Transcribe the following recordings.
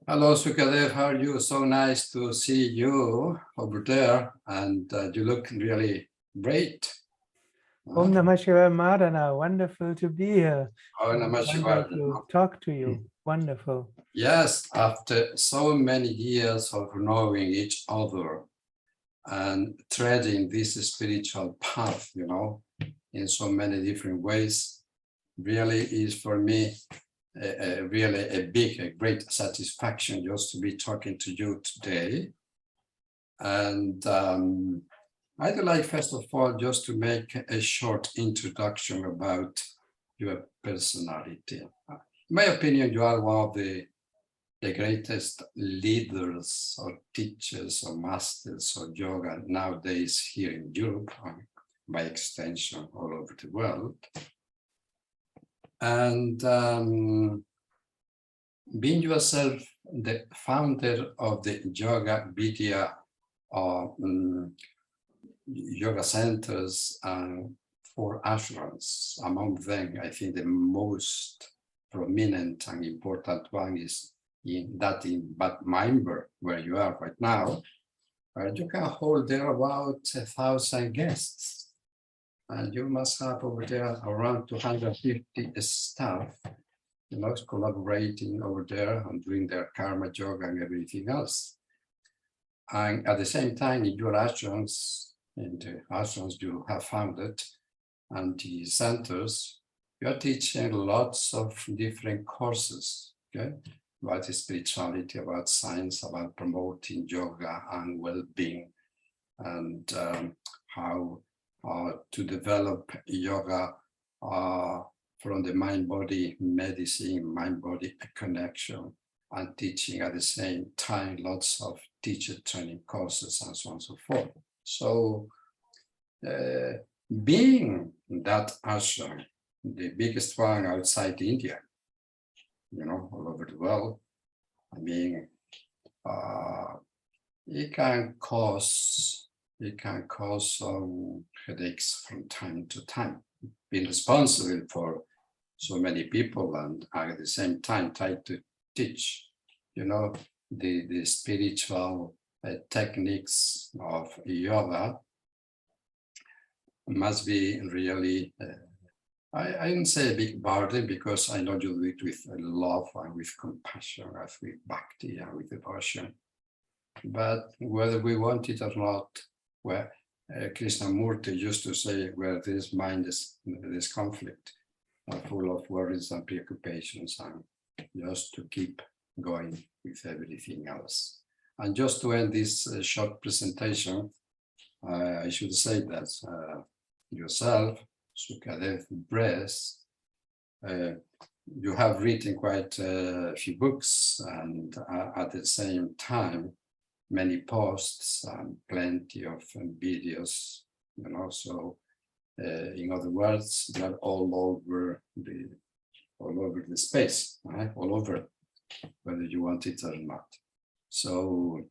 Hello, Sukadev. How are you? So nice to see you over there, and you look really great. Om Namah Shivaya Madhana, wonderful to be here. Oh, Namah Wonderful Shivaya. to talk to you. Wonderful. Yes, after so many years of knowing each other and treading this spiritual path, in so many different ways, really is for me really a great satisfaction just to be talking to you today. And I'd like, first of all, just to make a short introduction about your personality. In my opinion, you are one of the greatest leaders or teachers or masters of yoga nowadays here in Europe, and by extension all over the world. And being yourself the founder of the Yoga Vidya yoga centers and 4 ashrams. Among them, I think the most prominent and important one is in Bad Meinberg, where you are right now, where you can hold there about 1,000 guests. And you must have over there around 250 staff, collaborating over there and doing their karma yoga and everything else. And at the same time, in your ashrams, in the ashrams you have founded and the centers, you are teaching lots of different courses, okay? About spirituality, about science, about promoting yoga and well-being, and how to develop yoga from the mind-body medicine, mind-body connection, and teaching at the same time lots of teacher training courses and so on and so forth. So being that ashram, the biggest one outside India, all over the world, I mean, it can cause some headaches from time to time. Being responsible for so many people and at the same time try to teach, the spiritual techniques of yoga must be really, I didn't say a big burden, because I know you do it with love and with compassion, as with bhakti and with devotion. But whether we want it or not, where Krishnamurti used to say, where there's mind, there's conflict, full of worries and preoccupations, and just to keep going with everything else. And just to end this short presentation, I should say that yourself, Sukadev Bretz, you have written quite a few books, and at the same time, many posts and plenty of videos, so in other words, they're all over the space, right? All over, whether you want it or not. So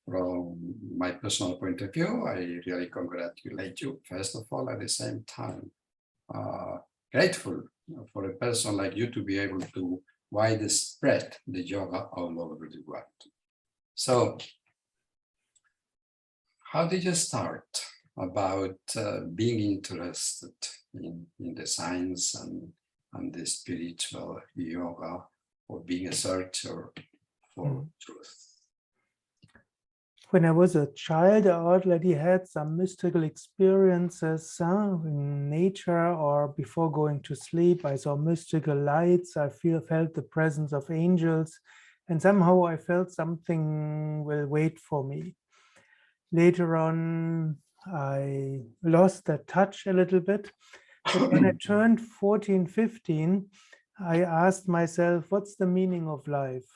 from my personal point of view, I really congratulate you, first of all, at the same time, grateful for a person like you to be able to widespread the yoga all over the world. So how did you start about being interested in the science and the spiritual yoga, or being a searcher for truth? When I was a child, I already had some mystical experiences in nature, or before going to sleep, I saw mystical lights. I felt the presence of angels, and somehow I felt something will wait for me. Later on, I lost that touch a little bit. But when I turned 14, 15, I asked myself, what's the meaning of life?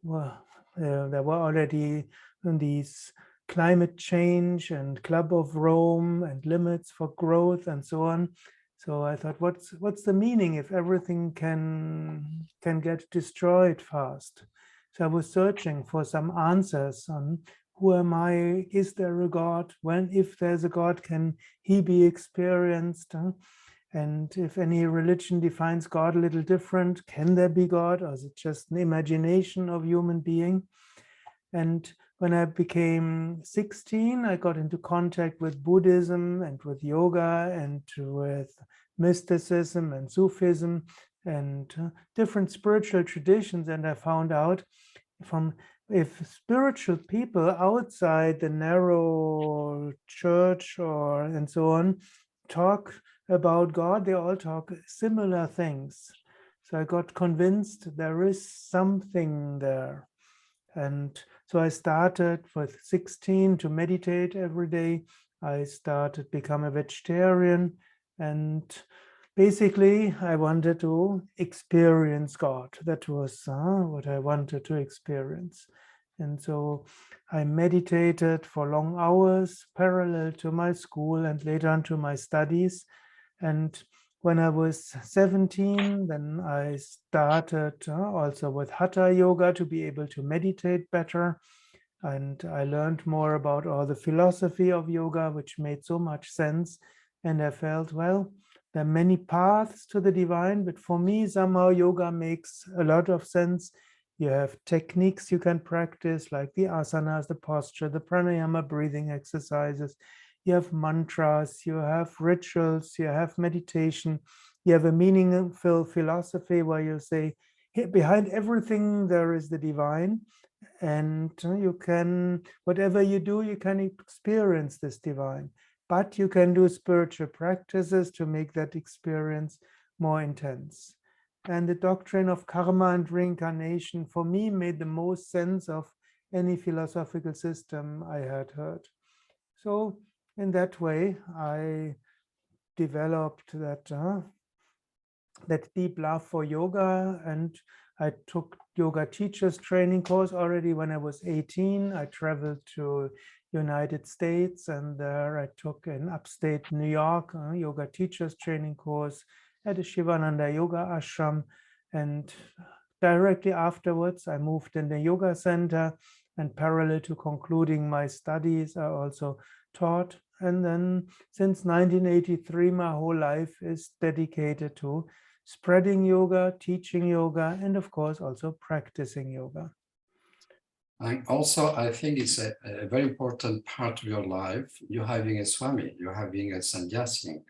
Well, there were already these climate change and Club of Rome and limits for growth and so on. So I thought, what's the meaning if everything can get destroyed fast? So I was searching for some answers on who am I? Is there a God? If there's a God, can he be experienced? And if any religion defines God a little different, can there be God, or is it just an imagination of human being? And when I became 16, I got into contact with Buddhism and with yoga and with mysticism and Sufism and different spiritual traditions. And I found out if spiritual people outside the narrow church or and so on talk about God, they all talk similar things. So I got convinced there is something there. And so I started with 16 to meditate every day. I started become a vegetarian, and basically I wanted to experience God. That was what I wanted to experience. And so I meditated for long hours parallel to my school and later on to my studies. And when I was 17, then I started also with Hatha Yoga to be able to meditate better. And I learned more about all the philosophy of yoga, which made so much sense. And I felt, well, there are many paths to the divine, but for me, somehow yoga makes a lot of sense. You have techniques you can practice, like the asanas, the posture, the pranayama, breathing exercises. You have mantras, you have rituals, you have meditation, you have a meaningful philosophy where you say, behind everything there is the divine, and you can, whatever you do, you can experience this divine, but you can do spiritual practices to make that experience more intense. And the doctrine of karma and reincarnation, for me, made the most sense of any philosophical system I had heard. So in that way, I developed that deep love for yoga, and I took yoga teachers training course already when I was 18. I traveled to United States, and there I took in upstate New York yoga teachers training course at a Shivananda Yoga Ashram. And directly afterwards, I moved in the yoga center, and parallel to concluding my studies, I also taught. And then since 1983, my whole life is dedicated to spreading yoga, teaching yoga, and of course also practicing yoga. And also, I think it's a very important part of your life. You're having a swami, you're having a sannyasi,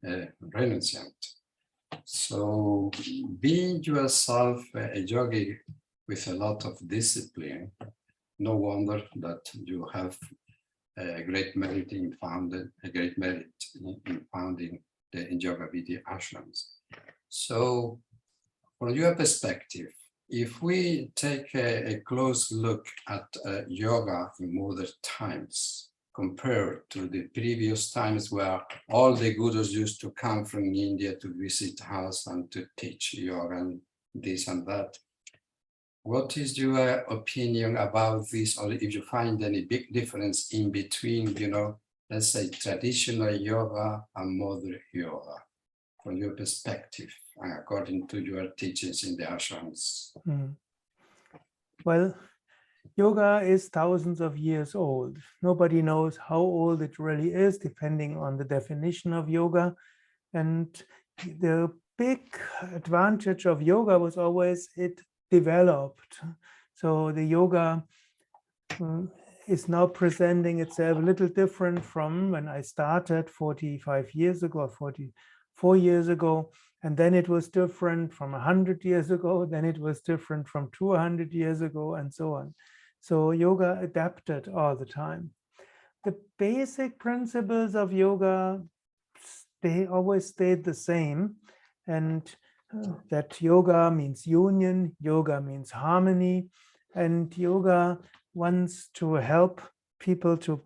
renunciant. So being yourself a yogi with a lot of discipline, no wonder that you have a great merit in founding the Yoga Vidya Ashrams. So from your perspective, if we take a close look at yoga in modern times, compared to the previous times where all the gurus used to come from India to visit us and to teach yoga and this and that, what is your opinion about this, or if you find any big difference in between, let's say traditional yoga and modern yoga, from your perspective, according to your teachings in the ashrams? Well, yoga is thousands of years old. Nobody knows how old it really is, depending on the definition of yoga. And the big advantage of yoga was always it developed. So the yoga is now presenting itself a little different from when I started 45 years ago, or 44 years ago. And then it was different from 100 years ago. Then it was different from 200 years ago, and so on. So yoga adapted all the time. The basic principles of yoga, they always stayed the same. And that yoga means union, yoga means harmony, and yoga wants to help people to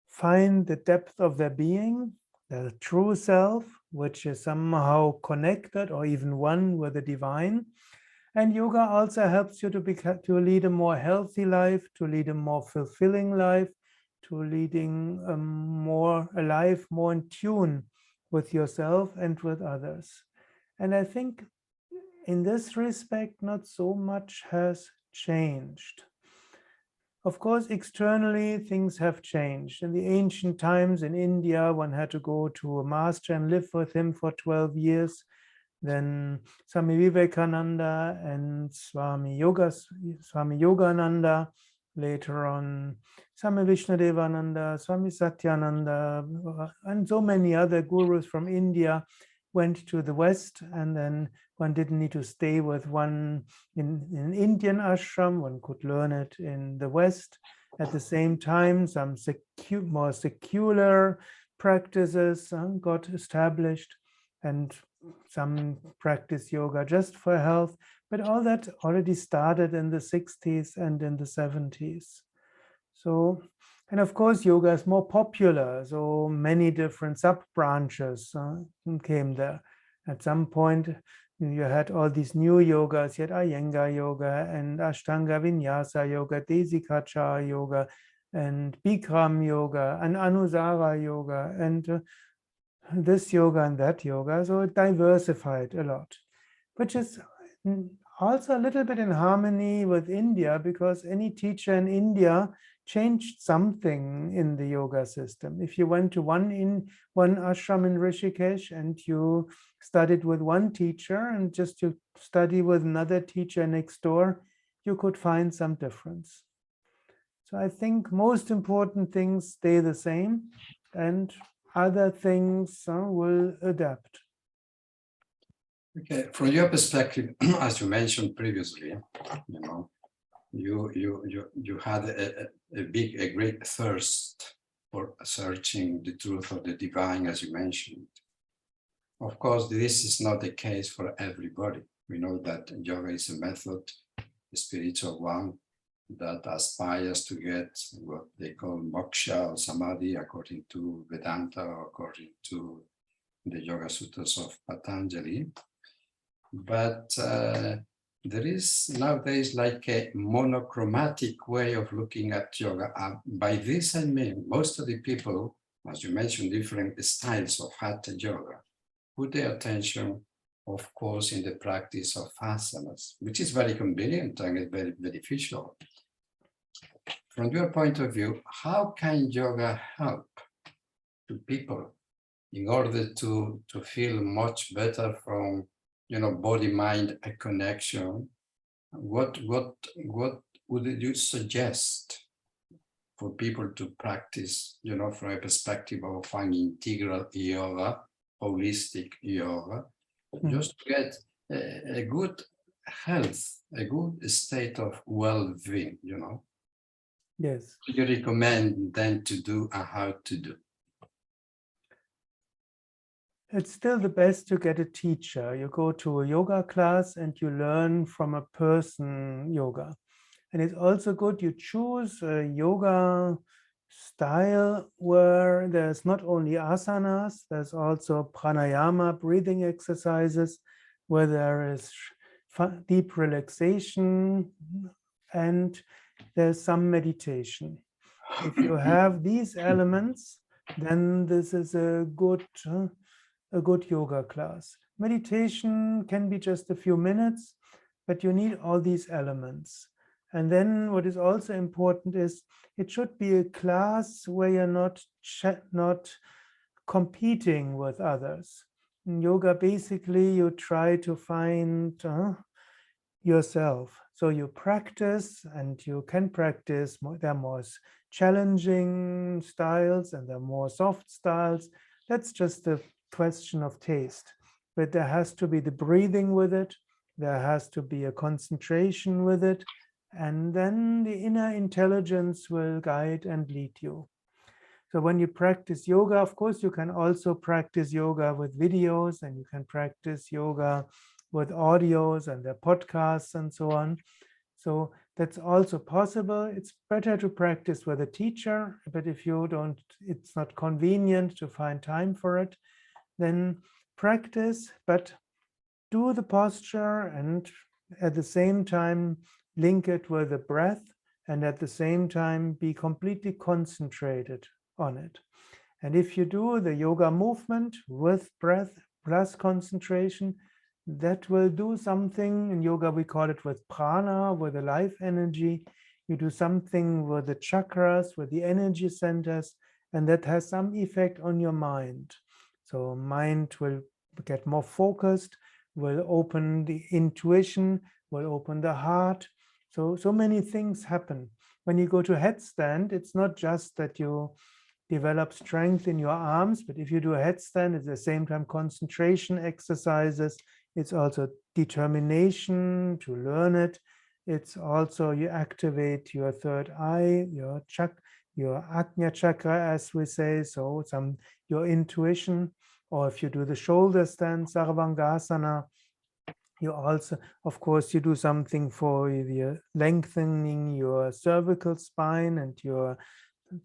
find the depth of their being, their true self, which is somehow connected or even one with the divine. And yoga also helps you to lead a more healthy life, to lead a more fulfilling life, to leading a life more in tune with yourself and with others. And I think in this respect, not so much has changed. Of course, externally, things have changed. In the ancient times in India, one had to go to a master and live with him for 12 years. Then Swami Vivekananda and Swami Yogananda, later on Swami Vishnadevananda, Swami Satyananda, and so many other gurus from India went to the West, and then one didn't need to stay with one in an Indian ashram, one could learn it in the West. At the same time, some more secular practices got established, and some practice yoga just for health, but all that already started in the 60s and in the 70s. So, and of course, yoga is more popular, so many different sub-branches came there. At some point, you had all these new yogas, you had Iyengar yoga and Ashtanga Vinyasa yoga, Desikachar yoga, and Bikram yoga, and Anusara yoga, and this yoga and that yoga, so it diversified a lot, which is also a little bit in harmony with India, because any teacher in India changed something in the yoga system. If you went to one ashram in Rishikesh and you studied with one teacher and just you study with another teacher next door, you could find some difference. So I think most important things stay the same, and other things will adapt. Okay, from your perspective, as you mentioned previously, you had a great thirst for searching the truth of the divine, as you mentioned. Of course, this is not the case for everybody. We know that yoga is a method, a spiritual one, that aspires to get what they call moksha or samadhi, according to Vedanta, or according to the Yoga Sutras of Patanjali. But there is nowadays like a monochromatic way of looking at yoga. By this I mean, most of the people, as you mentioned, different styles of hatha yoga, put their attention, of course, in the practice of asanas, which is very convenient and very beneficial. From your point of view, how can yoga help to people in order to feel much better from body-mind connection? What would you suggest for people to practice, from a perspective of an integral yoga, holistic yoga, just to get a good health, a good state of well-being, Yes. What do you recommend then to do and how to do? It's still the best to get a teacher. You go to a yoga class and you learn from a person yoga. And it's also good you choose a yoga style where there's not only asanas, there's also pranayama, breathing exercises, where there is deep relaxation and there's some meditation. If you have these elements, then this is a good yoga class. Meditation can be just a few minutes, but you need all these elements. And then what is also important is it should be a class where you're not competing with others. In yoga, basically, you try to find yourself. So you practice, and you can practice. There are more challenging styles and there are more soft styles. That's just a question of taste. But there has to be the breathing with it. There has to be a concentration with it. And then the inner intelligence will guide and lead you. So when you practice yoga, of course, you can also practice yoga with videos, and you can practice yoga with audios and their podcasts and so on. So that's also possible. It's better to practice with a teacher, but if you don't, it's not convenient to find time for it, then practice, but do the posture and at the same time link it with the breath, and at the same time be completely concentrated on it. And if you do the yoga movement with breath plus concentration, that will do something. In yoga we call it with prana, with the life energy. you do something with the chakras, with the energy centers, and that has some effect on your mind. So mind will get more focused, will open the intuition, will open the heart. So many things happen. When you go to headstand, it's not just that you develop strength in your arms, but if you do a headstand, at the same time concentration exercises. It's also determination to learn it. It's also you activate your third eye, your Ajna chakra, as we say, so your intuition. Or if you do the shoulder stand, Sarvangasana, you also, of course, you do something for the lengthening your cervical spine and your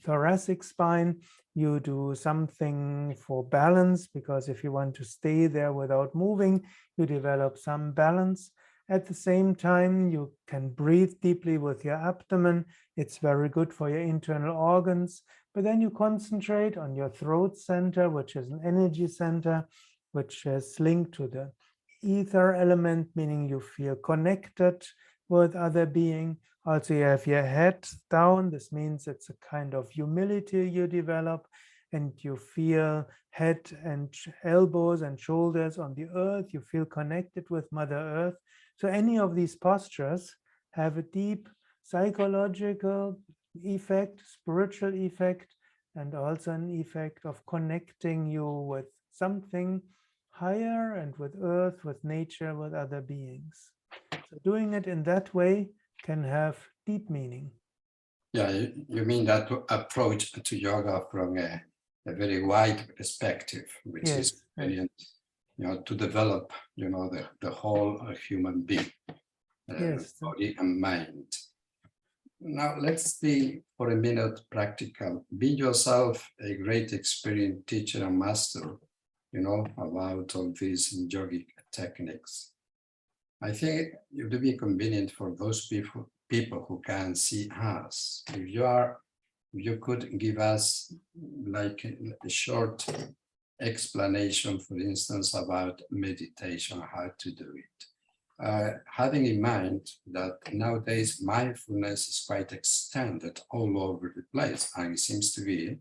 thoracic spine. You do something for balance, because if you want to stay there without moving, you develop some balance. At the same time, you can breathe deeply with your abdomen. It's very good for your internal organs. But then you concentrate on your throat center, which is an energy center, which is linked to the ether element, meaning you feel connected with other being. Also, you have your head down. This means it's a kind of humility you develop, and you feel head and elbows and shoulders on the earth. You feel connected with Mother Earth. So any of these postures have a deep psychological effect, spiritual effect, and also an effect of connecting you with something higher and with earth, with nature, with other beings. So doing it in that way can have deep meaning. Yeah, you mean that approach to yoga from a very wide perspective, which is brilliant, to develop, the whole human being, body and mind. Now, let's be for a minute practical. Be yourself a great experienced teacher and master, about all these yogic techniques. I think it would be convenient for those people who can see us. If you could give us like a short explanation, for instance, about meditation, how to do it. Having in mind that nowadays mindfulness is quite extended all over the place, and it seems to be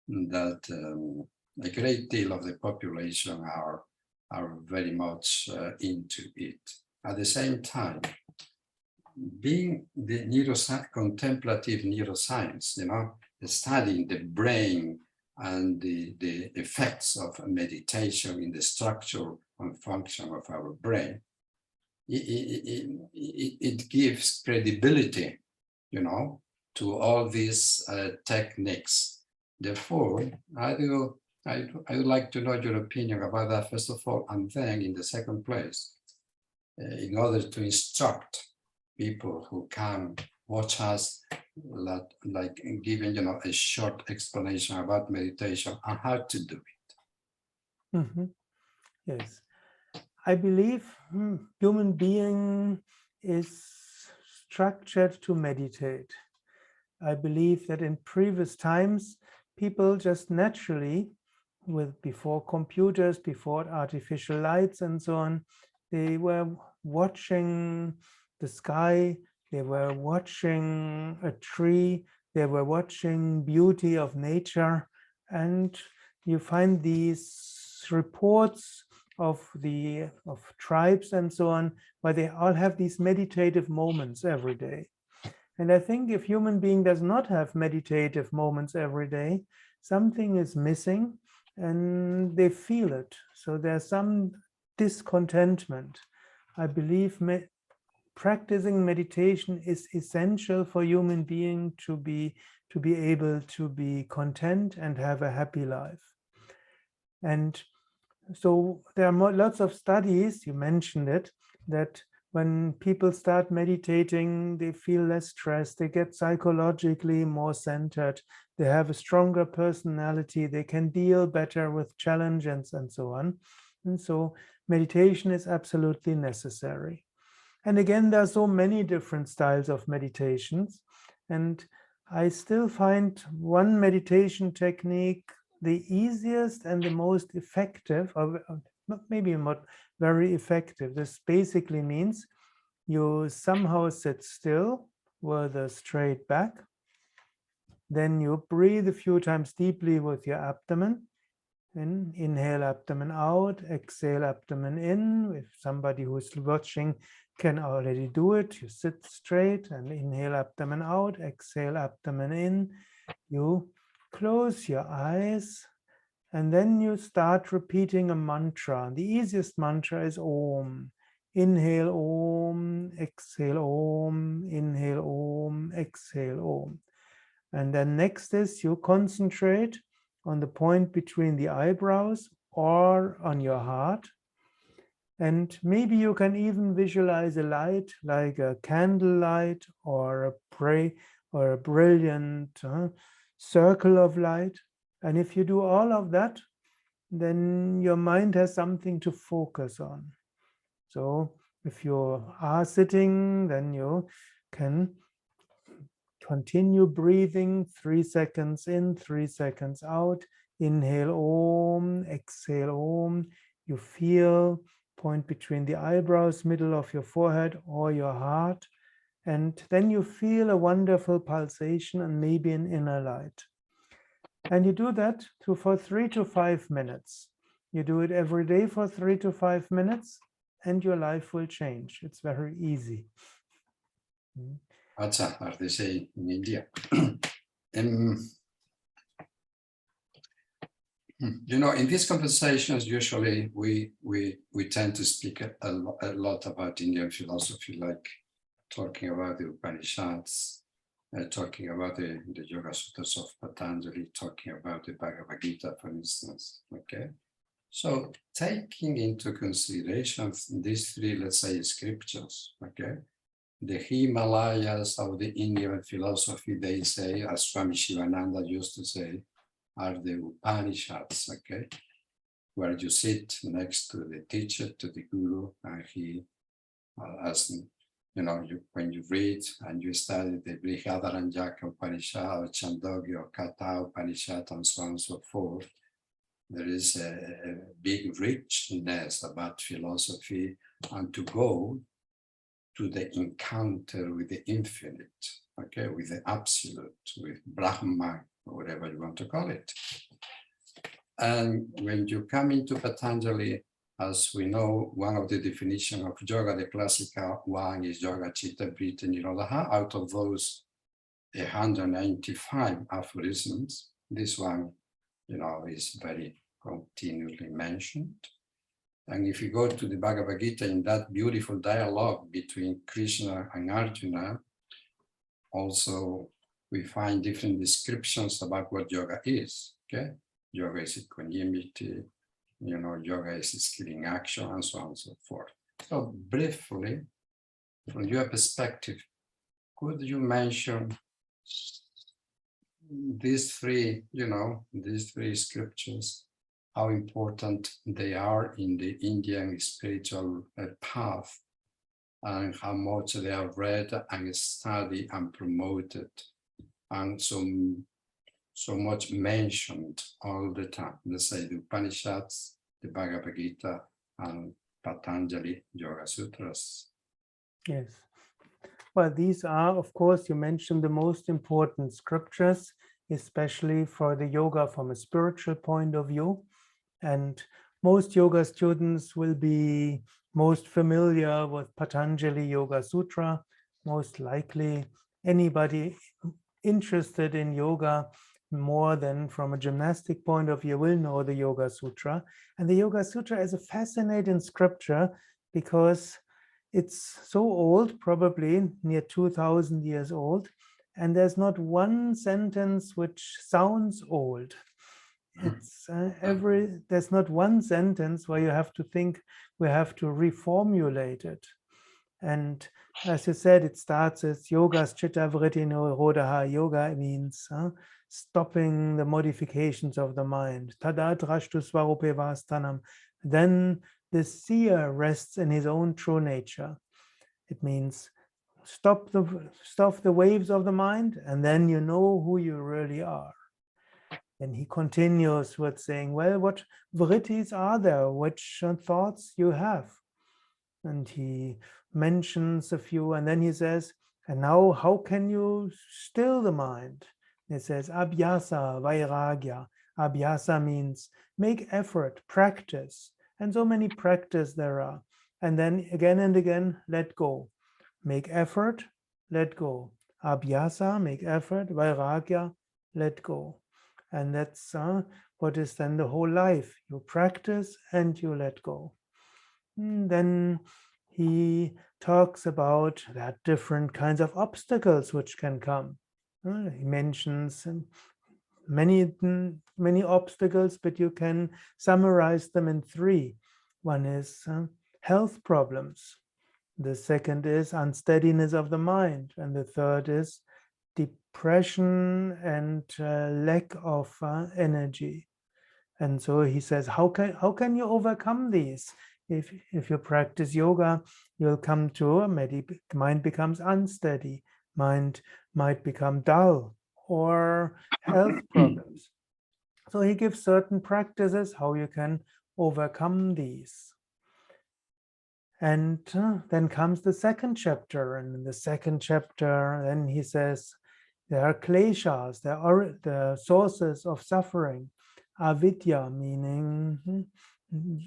that a great deal of the population are very much into it. At the same time, being the contemplative neuroscience, studying the brain and the effects of meditation in the structure and function of our brain, it gives credibility, to all these techniques. Therefore, I would like to know your opinion about that, first of all, and then in the second place, in order to instruct people who can watch us, like giving, a short explanation about meditation and how to do it. Mm-hmm. Yes. I believe human being is structured to meditate. I believe that in previous times, people just naturally, before computers, before artificial lights and so on, they were watching the sky, they were watching a tree, they were watching beauty of nature, and you find these reports of tribes and so on, where they all have these meditative moments every day. And I think if human being does not have meditative moments every day, something is missing and they feel it. So there's some discontentment. I believe practicing meditation is essential for human being to be able to be content and have a happy life. And so there are lots of studies, you mentioned it, that when people start meditating, they feel less stressed, they get psychologically more centered, they have a stronger personality, they can deal better with challenges and so on. And so meditation is absolutely necessary. And again, there are so many different styles of meditations. And I still find one meditation technique the easiest and the most effective, or maybe not very effective. This basically means you somehow sit still with a straight back. Then you breathe a few times deeply with your abdomen. Inhale abdomen out, exhale abdomen in. If somebody who's watching can already do it, you sit straight and inhale abdomen out, exhale abdomen in. You close your eyes and then you start repeating a mantra. The easiest mantra is Om. Inhale Om, exhale Om, inhale Om, exhale Om. And then next is you concentrate on the point between the eyebrows or on your heart. And maybe you can even visualize a light like a candle light or a brilliant circle of light. And if you do all of that, then your mind has something to focus on. So if you are sitting, then you can continue breathing 3 seconds in, 3 seconds out. Inhale Om, exhale Om. You feel point between the eyebrows, middle of your forehead or your heart. And then you feel a wonderful pulsation and maybe an inner light. And you do that for 3 to 5 minutes. You do it every day for 3 to 5 minutes and your life will change. It's very easy. Acha, as they say in India. In these conversations, usually we tend to speak a lot about Indian philosophy, like talking about the Upanishads, talking about the Yoga Sutras of Patanjali, talking about the Bhagavad Gita, for instance. Okay, so taking into consideration these three, let's say, scriptures. Okay, the Himalayas of the Indian philosophy, they say, as Swami Shivananda used to say, are the Upanishads, okay? Where you sit next to the teacher, to the guru, and he, when you read and you study the Brihadaranyaka Upanishad or Chandogya or Katha Upanishad and so on and so forth, there is a big richness about philosophy, and to go to the encounter with the infinite, okay, with the absolute, with Brahman, or whatever you want to call it. And when you come into Patanjali, as we know, one of the definitions of yoga, the classical one, is yoga, chitta, vritti, nirodha. Out of those 195 aphorisms, this one, is very continually mentioned. And if you go to the Bhagavad Gita, in that beautiful dialogue between Krishna and Arjuna, also we find different descriptions about what yoga is. Okay, yoga is equanimity, yoga is skill in action, and so on and so forth. So briefly, from your perspective, could you mention these three scriptures, how important they are in the Indian spiritual path, and how much they are read and studied and promoted, and so much mentioned all the time. Let's say the Upanishads, the Bhagavad Gita, and Patanjali Yoga Sutras. Yes. Well, these are, of course, you mentioned the most important scriptures, especially for the yoga from a spiritual point of view. And most yoga students will be most familiar with Patanjali Yoga Sutra. Most likely anybody interested in yoga more than from a gymnastic point of view will know the Yoga Sutra. And the Yoga Sutra is a fascinating scripture because it's so old, probably near 2000 years old, and there's not one sentence which sounds old. It's there's not one sentence where you have to think we have to reformulate it. And as you said, it starts as yogas chitta vritti nirodha. Yoga means stopping the modifications of the mind. Tada drashtu swarupe vastanam. Then the seer rests in his own true nature. It means stop the waves of the mind, and then you know who you really are. And he continues with saying, well, what vrittis are there? Which thoughts you have? And he mentions a few, and then he says, And now, how can you still the mind? It says abhyasa, vairagya. Abhyasa means make effort, practice. And so many practice there are. And then again and again, let go. Make effort, let go. Abhyasa, make effort. Vairagya, let go. And that's what is then the whole life. You practice and you let go. Then he talks about that different kinds of obstacles which can come. He mentions many obstacles, but you can summarize them in three. One is health problems. The second is unsteadiness of the mind. And the third is depression and lack of energy. And so he says, how can you overcome these? If you practice yoga, you'll come to mind becomes unsteady, mind might become dull, or health problems. So he gives certain practices how you can overcome these. And then comes the second chapter, and in the second chapter, then he says there are kleshas, there are the sources of suffering. Avidya, meaning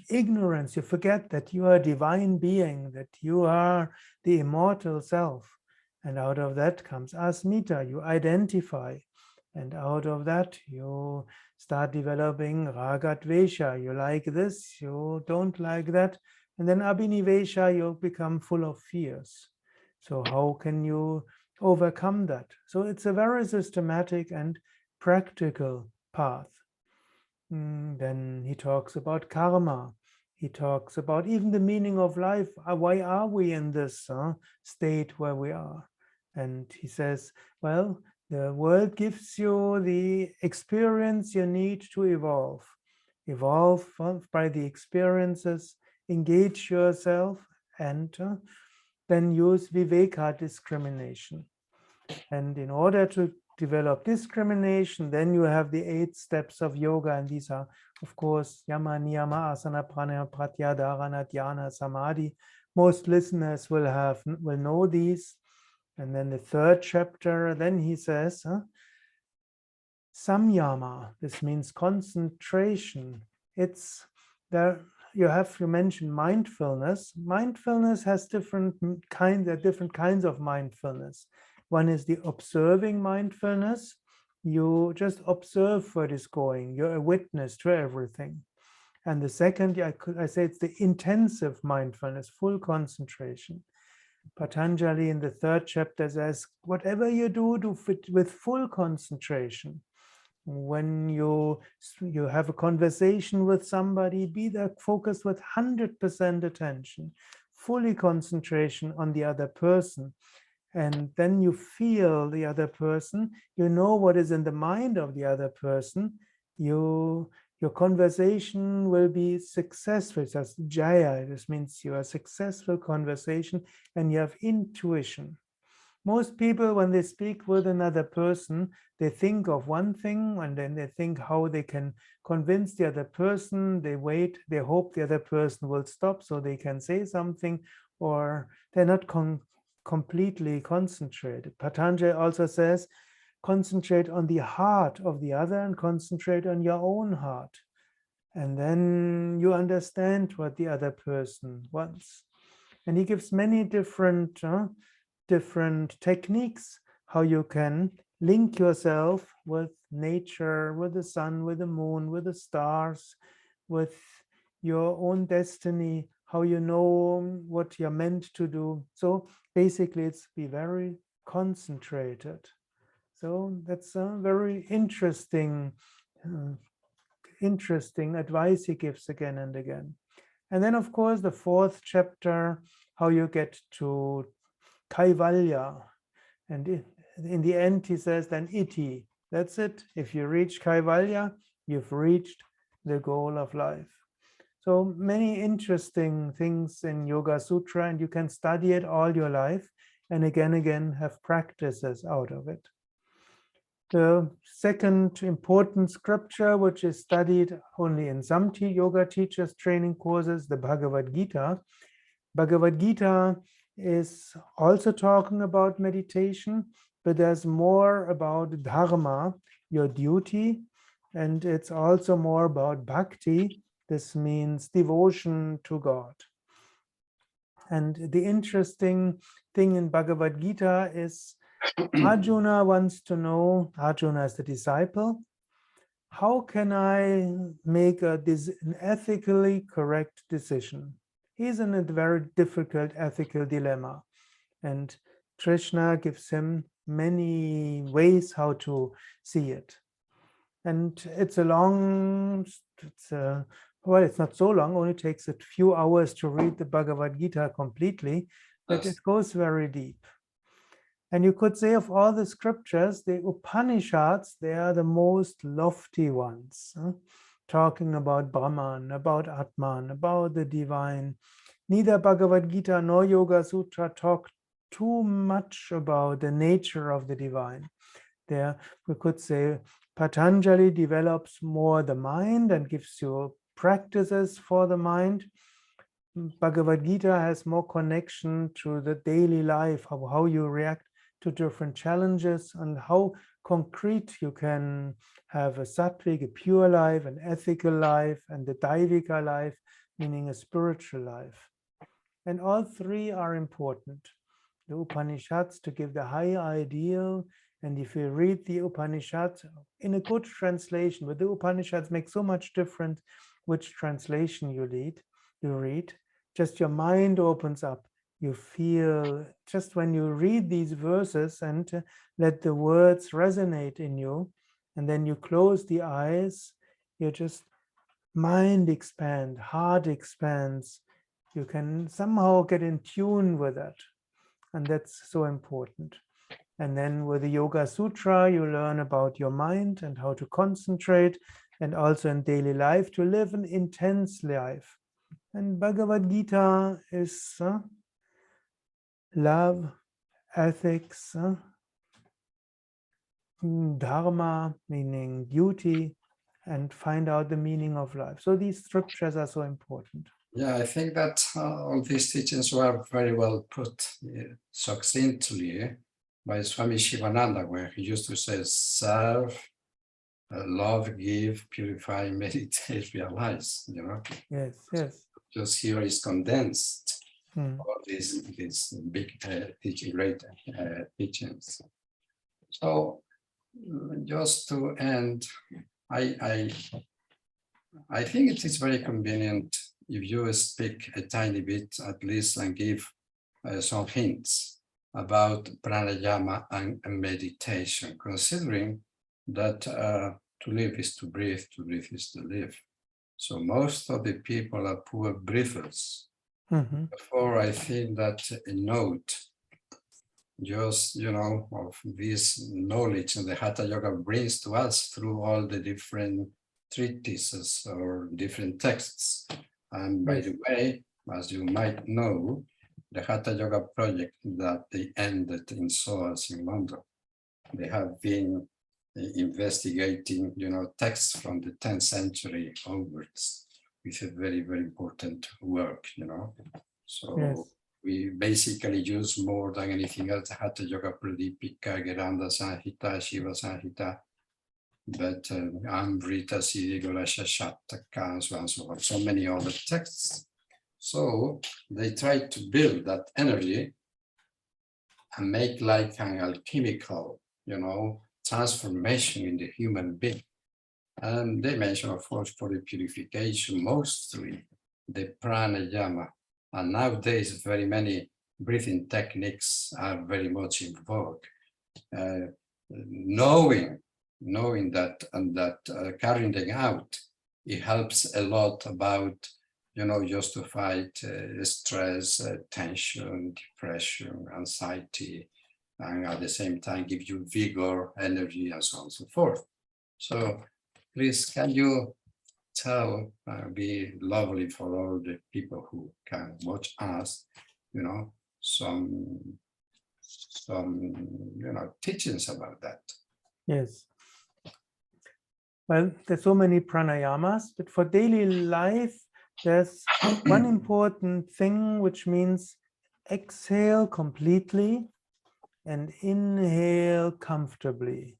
ignorance. You forget that you are a divine being, that you are the immortal self. And out of that comes asmita, you identify. And out of that, you start developing raga dvesha. You like this, you don't like that. And then abhinivesha, you become full of fears. So how can you overcome that? So it's a very systematic and practical path. Then he talks about karma. He talks about even the meaning of life. Why are we in this state where we are? And he says, well, the world gives you the experience you need to evolve. Evolve by the experiences, engage yourself, and then use viveka, discrimination. And in order to develop discrimination, then you have the 8 steps of yoga, and these are, of course, yama, niyama, asana, pranayama, pratyahara, dharana, dhyana, samadhi. Most listeners will know these. And then the third chapter, then he says, samyama. This means concentration. It's there. You mentioned mindfulness. Mindfulness has different kinds of mindfulness. One is the observing mindfulness. You just observe what is going. You're a witness to everything. And the second, I say it's the intensive mindfulness, full concentration. Patanjali in the third chapter says, whatever you do with full concentration. When you have a conversation with somebody, be there focused with 100% attention, fully concentration on the other person. And then you feel the other person, you know what is in the mind of the other person, your conversation will be successful. That's jaya. This means you are successful conversation and you have intuition. Most people, when they speak with another person, they think of one thing and then they think how they can convince the other person. They wait, they hope the other person will stop so they can say something, or they're not completely concentrated. Patanjali also says, concentrate on the heart of the other and concentrate on your own heart. And then you understand what the other person wants. And he gives many different techniques how you can link yourself with nature, with the sun, with the moon, with the stars, with your own destiny, how you know what you're meant to do. So basically it's be very concentrated. So that's a very interesting advice he gives again and again. And then, of course, the fourth chapter, how you get to Kaivalya. And in the end, he says, then iti. That's it. If you reach Kaivalya, you've reached the goal of life. So many interesting things in Yoga Sutra, and you can study it all your life and again have practices out of it. The second important scripture, which is studied only in some yoga teachers training courses, the Bhagavad Gita. Bhagavad Gita is also talking about meditation, but there's more about dharma, your duty, and it's also more about bhakti. This means devotion to God. And the interesting thing in Bhagavad Gita is Arjuna wants to know, Arjuna is the disciple, how can I make an ethically correct decision? He's in a very difficult ethical dilemma. And Krishna gives him many ways how to see it. And it's a long, well, it's not so long, only takes a few hours to read the Bhagavad Gita completely, but it goes very deep. And you could say of all the scriptures, the Upanishads, they are the most lofty ones, talking about Brahman, about Atman, about the divine. Neither Bhagavad Gita nor Yoga Sutra talk too much about the nature of the divine. There, we could say Patanjali develops more the mind and gives you practices for the mind. Bhagavad Gita has more connection to the daily life, how you react to different challenges and how concrete you can have a sattvic, a pure life, an ethical life, and the daivika life, meaning a spiritual life. And all three are important. The Upanishads to give the high ideal, and if you read the Upanishads in a good translation, but the Upanishads make so much difference which translation you read, just your mind opens up. You feel, just when you read these verses and let the words resonate in you, and then you close the eyes, you just, mind expand, heart expands. You can somehow get in tune with that. And that's so important. And then with the Yoga Sutra, you learn about your mind and how to concentrate, and also in daily life to live an intense life. And Bhagavad Gita is love, ethics, dharma, meaning duty, and find out the meaning of life. So these scriptures are so important. Yeah, I think that all these teachings were very well put succinctly by Swami Shivananda, where he used to say, serve, love, give, purify, meditate, realize, Yes, yes. Just here is condensed Mm. all these big great teachings. So just to end, I think it is very convenient if you speak a tiny bit at least and give some hints about pranayama and meditation, considering that to live is to breathe is to live. So most of the people are poor breathers. Mm-hmm. Therefore, I think that a note, just, of this knowledge and the Hatha Yoga brings to us through all the different treatises or different texts. And by the way, as you might know, the Hatha Yoga project that they ended in SOAS in London, they have been investigating, texts from the 10th century onwards with a very, very important work, So Yes. we basically use more than anything else Hatha Yoga Pradipika, Geranda Sanhita, Shiva Sanhita, but Amrita, Siddhigola, Shashataka, and so on and so forth. So many other texts. So they try to build that energy and make like an alchemical, transformation in the human being. And they mention, of course, for the purification, mostly the pranayama. And nowadays, very many breathing techniques are very much in vogue. Knowing that and that carrying them out, it helps a lot about, just to fight stress, tension, depression, anxiety, and at the same time give you vigor, energy, and so on and so forth. So please, can you tell, be lovely for all the people who can watch us, some teachings about that. Yes. Well, there's so many pranayamas, but for daily life, there's one important thing, which means exhale completely and inhale comfortably.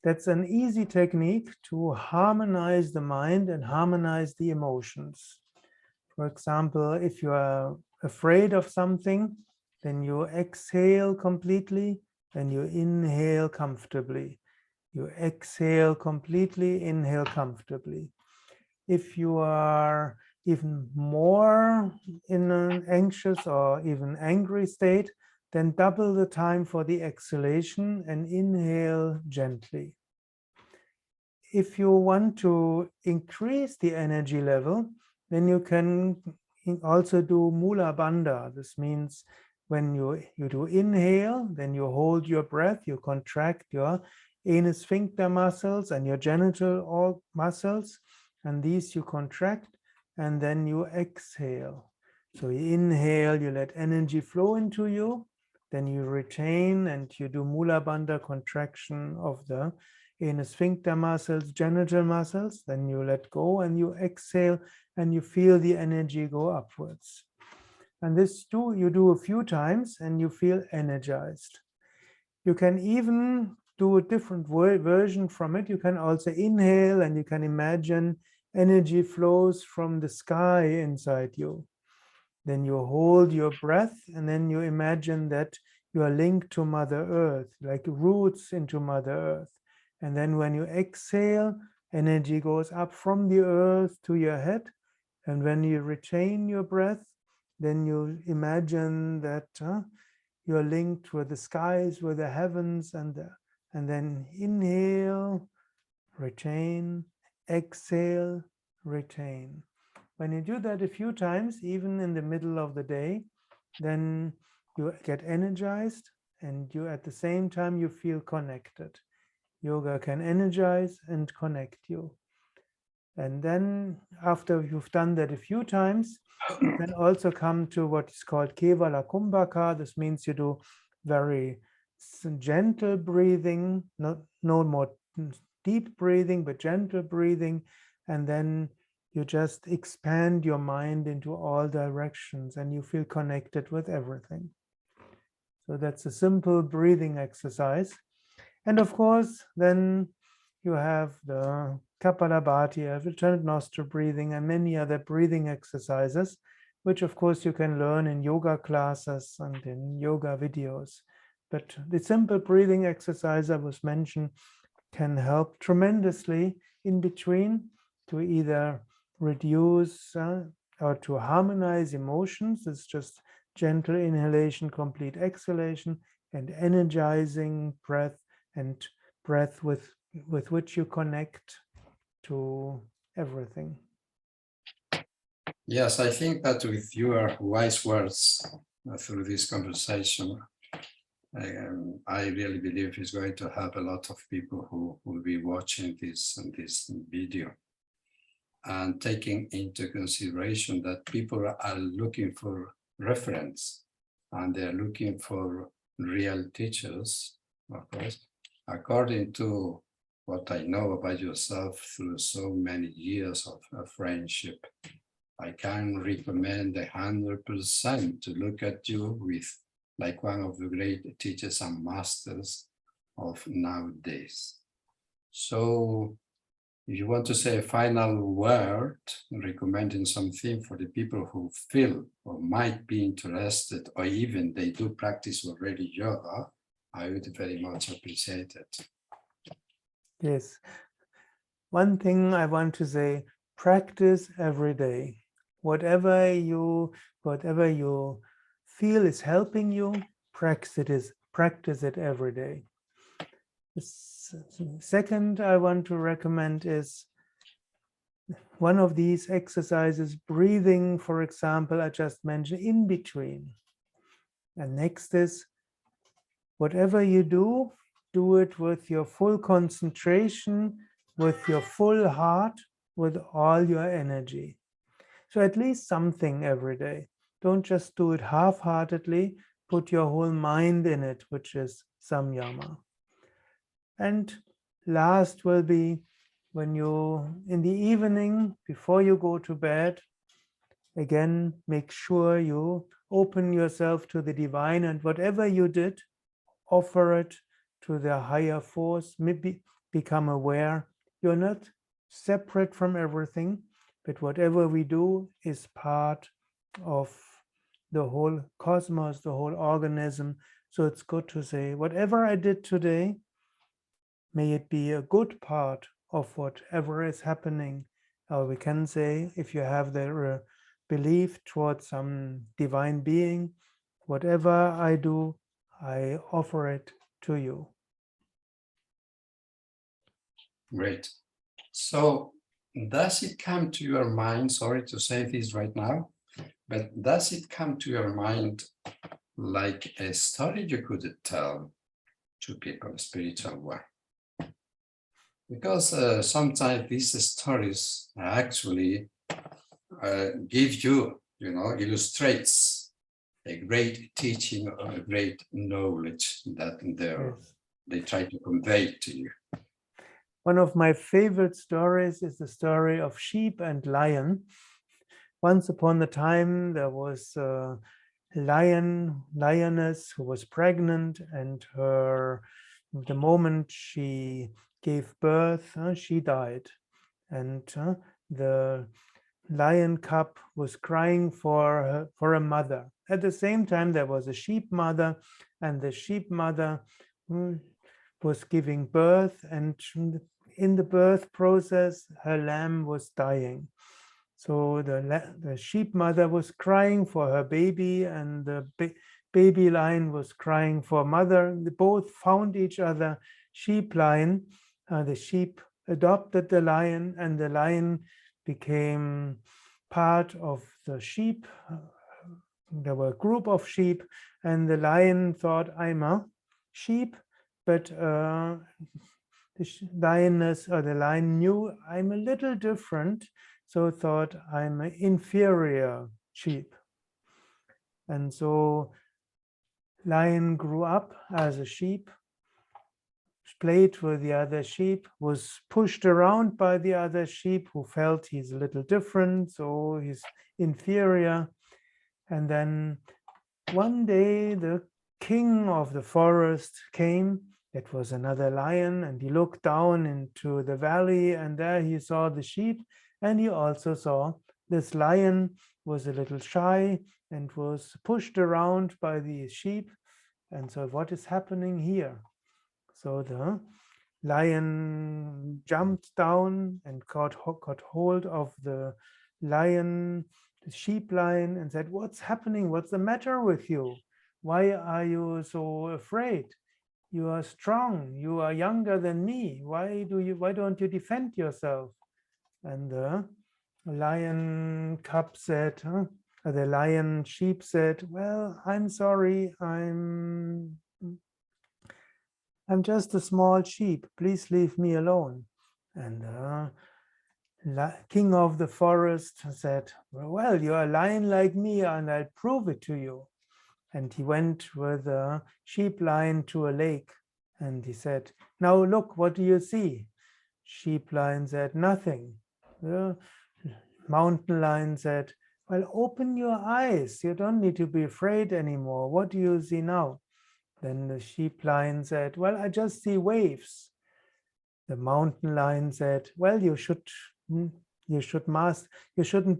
That's an easy technique to harmonize the mind and harmonize the emotions. For example, if you are afraid of something, then you exhale completely and you inhale comfortably. You exhale completely, inhale comfortably. If you are even more in an anxious or even angry state, then double the time for the exhalation and inhale gently. If you want to increase the energy level, then you can also do Mula Bandha. This means when you do inhale, then you hold your breath, you contract your anus sphincter muscles and your genital muscles, and these you contract, and then you exhale. So you inhale, you let energy flow into you, then you retain and you do Mula Bandha contraction of the anus sphincter muscles, genital muscles, then you let go and you exhale and you feel the energy go upwards. And this you do a few times and you feel energized. You can even do a different version from it. You can also inhale and you can imagine energy flows from the sky inside you. Then you hold your breath and then you imagine that you are linked to Mother Earth, like roots into Mother Earth. And then when you exhale, energy goes up from the earth to your head. And when you retain your breath, then you imagine that you're linked with the skies, with the heavens, and then inhale, retain, exhale, retain. When you do that a few times, even in the middle of the day, then you get energized and you at the same time you feel connected. Yoga can energize and connect you. And then after you've done that a few times, you can also come to what is called Kevala Kumbhaka. This means you do very gentle breathing, no more deep breathing, but gentle breathing. And then you just expand your mind into all directions and you feel connected with everything. So that's a simple breathing exercise. And of course, then you have the Kapalabhati, alternate nostril breathing, and many other breathing exercises, which of course you can learn in yoga classes and in yoga videos. But the simple breathing exercise I was mentioned can help tremendously in between to either reduce or to harmonize emotions. It's just gentle inhalation, complete exhalation, and energizing breath, and breath with which you connect to everything. Yes, I think that with your wise words through this conversation, I really believe it's going to help a lot of people who will be watching this video, and taking into consideration that people are looking for reference and they're looking for real teachers, of course. According to what I know about yourself through so many years of friendship, I can recommend 100% to look at you with like one of the great teachers and masters of nowadays. So if you want to say a final word, recommending something for the people who feel or might be interested, or even they do practice already yoga, I would very much appreciate it. Yes. One thing I want to say, practice every day. Whatever you feel is helping you, practice it every day. The second I want to recommend is one of these exercises, breathing, for example, I just mentioned, in between. And next is, whatever you do, do it with your full concentration, with your full heart, with all your energy. So at least something every day. Don't just do it half-heartedly, put your whole mind in it, which is samyama. And last will be when you, in the evening, before you go to bed, Again, make sure you open yourself to the divine, and whatever you did, offer it to the higher force. Maybe become aware you're not separate from everything, but whatever we do is part of the whole cosmos, the whole organism. So it's good to say, whatever I did today, may it be a good part of whatever is happening. Or we can say, if you have the belief towards some divine being, whatever I do, I offer it to you. Great. So does it come to your mind, sorry to say this right now, but does it come to your mind like a story you could tell to people, a spiritual one? Because sometimes these stories actually give you, illustrates a great teaching or a great knowledge that they try to convey to you. One of my favorite stories is the story of sheep and lion. Once upon a time, there was a lioness who was pregnant, and the moment she gave birth, she died. And the lion cub was crying for a mother. At the same time, there was a sheep mother, and the sheep mother was giving birth, and in the birth process, her lamb was dying. So the sheep mother was crying for her baby, and the baby lion was crying for mother. They both found each other. Sheep lion, the sheep adopted the lion, and the lion became part of the sheep. There were a group of sheep, and the lion thought, I'm a sheep, but the lioness or the lion knew I'm a little different, so thought I'm an inferior sheep. And so lion grew up as a sheep, played with the other sheep, was pushed around by the other sheep who felt he's a little different, so he's inferior. And then one day the king of the forest came. It was another lion, and he looked down into the valley, and there he saw the sheep, and he also saw this lion was a little shy and was pushed around by the sheep. And so what is happening here? So the lion jumped down and got hold of the sheep lion, and said, what's happening? What's the matter with you? Why are you so afraid? You are strong. You are younger than me. Why don't you defend yourself? And the lion cub said, the lion sheep said, well, I'm sorry. I'm just a small sheep. Please leave me alone. And the king of the forest said, well, you're a lion like me, and I'll prove it to you. And he went with a sheep lion to a lake, and he said, now look, what do you see? Sheep lion said, nothing. The mountain lion said, well, open your eyes. You don't need to be afraid anymore. What do you see now? Then the sheep lion said, well, I just see waves. The mountain lion said, well, you shouldn't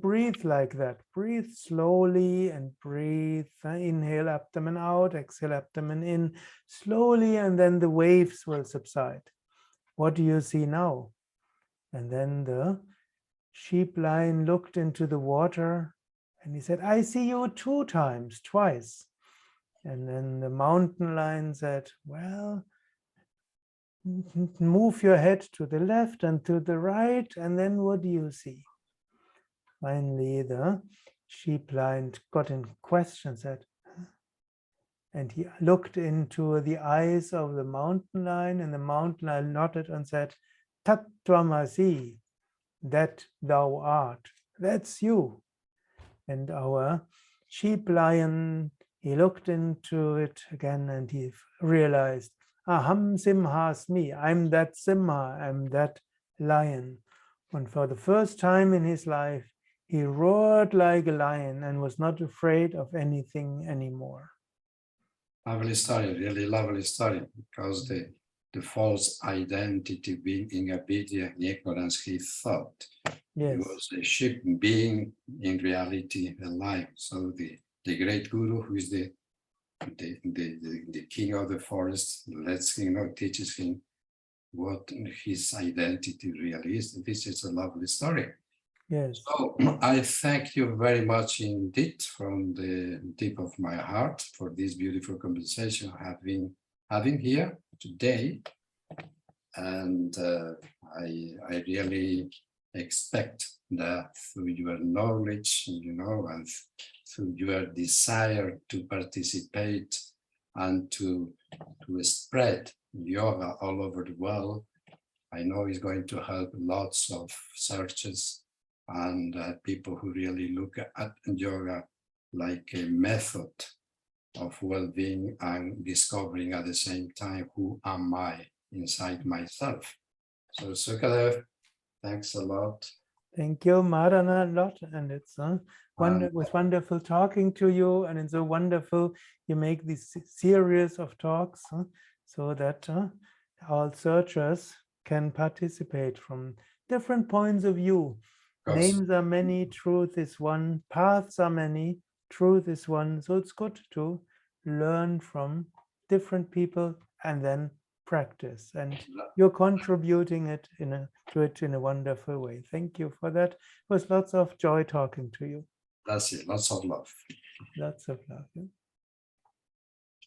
breathe like that. Breathe slowly and breathe. Inhale abdomen out, exhale abdomen in slowly, and then the waves will subside. What do you see now? And then the sheep lion looked into the water, and he said, I see you twice. And then the mountain lion said, well, move your head to the left and to the right, and then what do you see? Finally, the sheep lion got in question, and he looked into the eyes of the mountain lion, and the mountain lion nodded and said, Tat Tvamasi, that thou art, that's you. And our sheep lion, he looked into it again, and he realized, Aham Simhasmi, I'm that Simha, I'm that lion. And for the first time in his life, He roared like a lion and was not afraid of anything anymore. Lovely story, really lovely story, because the false identity being in a Vidya, in ignorance, he thought he Yes, was a sheep being in reality alive. So the great guru, who is the king of the forest, lets him know, teaches him what his identity really is. This is a lovely story. yes. So I thank you very much indeed from the deep of my heart for this beautiful conversation I have been having here today. And I really expect that through your knowledge, and through your desire to participate and to spread yoga all over the world, I know it's going to help lots of searches and people who really look at yoga like a method of well-being and discovering at the same time who am I inside myself. So Sukadev, thanks a lot. Thank you, Madhana, a lot. And it was wonderful talking to you. And it's so wonderful you make this series of talks so that all searchers can participate from different points of view. Names are many, truth is one, paths are many, truth is one. So it's good to learn from different people and then practice. And you're contributing to it in a wonderful way. Thank you for that. It was lots of joy talking to you. That's it. Lots of love. Lots of love.